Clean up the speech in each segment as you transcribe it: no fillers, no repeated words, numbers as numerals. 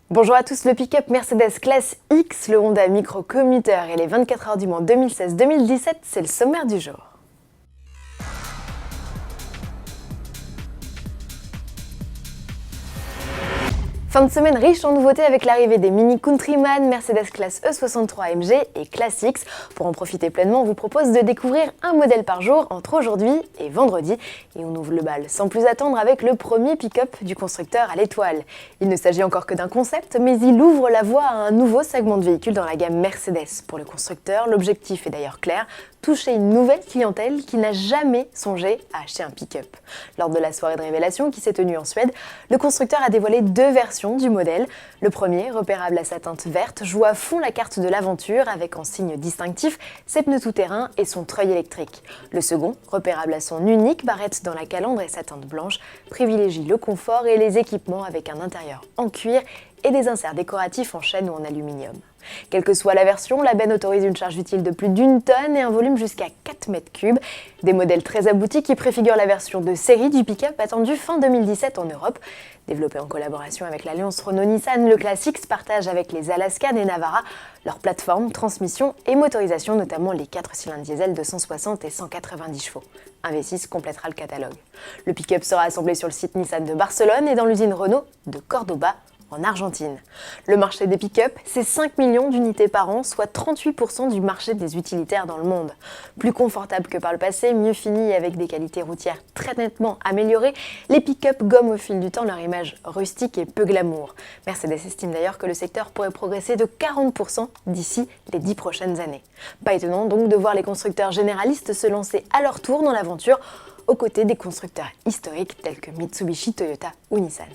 Bonjour à tous, le pick-up Mercedes Classe X, le Honda Micro Commuter et les 24 heures du Mans 2016-2017, c'est le sommaire du jour. Fin de semaine riche en nouveautés avec l'arrivée des Mini Countryman, Mercedes Classe E63 AMG et Classe X. Pour en profiter pleinement, on vous propose de découvrir un modèle par jour entre aujourd'hui et vendredi. Et on ouvre le bal sans plus attendre avec le premier pick-up du constructeur à l'étoile. Il ne s'agit encore que d'un concept, mais il ouvre la voie à un nouveau segment de véhicules dans la gamme Mercedes. Pour le constructeur, l'objectif est d'ailleurs clair, toucher une nouvelle clientèle qui n'a jamais songé à acheter un pick-up. Lors de la soirée de révélation qui s'est tenue en Suède, le constructeur a dévoilé deux versions du modèle. Le premier, repérable à sa teinte verte, joue à fond la carte de l'aventure avec en signe distinctif ses pneus tout-terrain et son treuil électrique. Le second, repérable à son unique barrette dans la calandre et sa teinte blanche, privilégie le confort et les équipements avec un intérieur en cuir et des inserts décoratifs en chêne ou en aluminium. Quelle que soit la version, la benne autorise une charge utile de plus d'1 tonne et un volume jusqu'à 4 mètres cubes. Des modèles très aboutis qui préfigurent la version de série du pick-up attendue fin 2017 en Europe. Développé en collaboration avec l'alliance Renault-Nissan, le Classe X partage avec les Alaskan et Navara leurs plateformes, transmission et motorisation, notamment les 4 cylindres diesel de 160 et 190 chevaux. Un V6 complétera le catalogue. Le pick-up sera assemblé sur le site Nissan de Barcelone et dans l'usine Renault de Cordoba, en Argentine. Le marché des pick-up, c'est 5 millions d'unités par an, soit 38% du marché des utilitaires dans le monde. Plus confortable que par le passé, mieux fini et avec des qualités routières très nettement améliorées, les pick-up gomment au fil du temps leur image rustique et peu glamour. Mercedes estime d'ailleurs que le secteur pourrait progresser de 40% d'ici les 10 prochaines années. Pas étonnant donc de voir les constructeurs généralistes se lancer à leur tour dans l'aventure, aux côtés des constructeurs historiques tels que Mitsubishi, Toyota ou Nissan.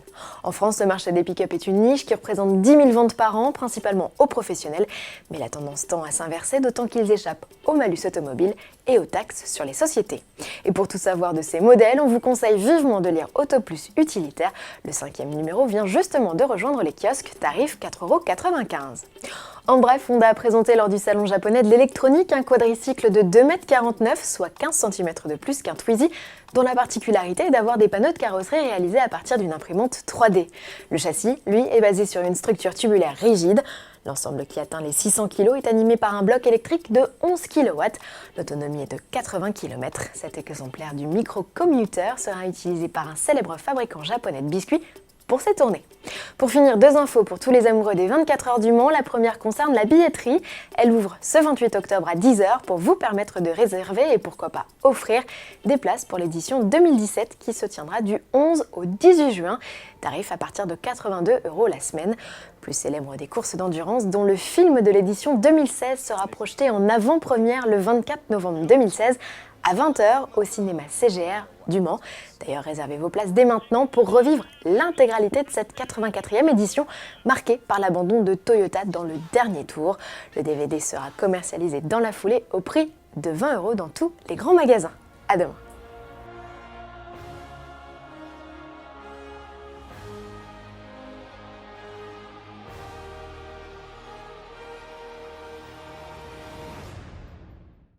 En France, le marché des pick-up est une niche qui représente 10 000 ventes par an, principalement aux professionnels, mais la tendance tend à s'inverser, d'autant qu'ils échappent au malus automobile et aux taxes sur les sociétés. Et pour tout savoir de ces modèles, on vous conseille vivement de lire Auto Plus Utilitaire. Le 5e numéro vient justement de rejoindre les kiosques, tarif 4,95 €. En bref, Honda a présenté lors du salon japonais de l'électronique un quadricycle de 2,49 m, soit 15 cm de plus qu'un Twizy, dont la particularité est d'avoir des panneaux de carrosserie réalisés à partir d'une imprimante 3D. Le châssis, lui, est basé sur une structure tubulaire rigide. L'ensemble qui atteint les 600 kg est animé par un bloc électrique de 11 kW. L'autonomie est de 80 km. Cet exemplaire du Micro Commuter sera utilisé par un célèbre fabricant japonais de biscuits pour ses tournées. Pour finir, deux infos pour tous les amoureux des 24 heures du Mans. La première concerne la billetterie. Elle ouvre ce 28 octobre à 10 h pour vous permettre de réserver et pourquoi pas offrir des places pour l'édition 2017 qui se tiendra du 11 au 18 juin. Tarif à partir de 82 € la semaine. Plus célèbre des courses d'endurance dont le film de l'édition 2016 sera projeté en avant-première le 24 novembre 2016 à 20 h au cinéma CGR du Mans. D'ailleurs, réservez vos places dès maintenant pour revivre l'intégralité de cette 84e édition marquée par l'abandon de Toyota dans le dernier tour. Le DVD sera commercialisé dans la foulée au prix de 20 € dans tous les grands magasins. À demain.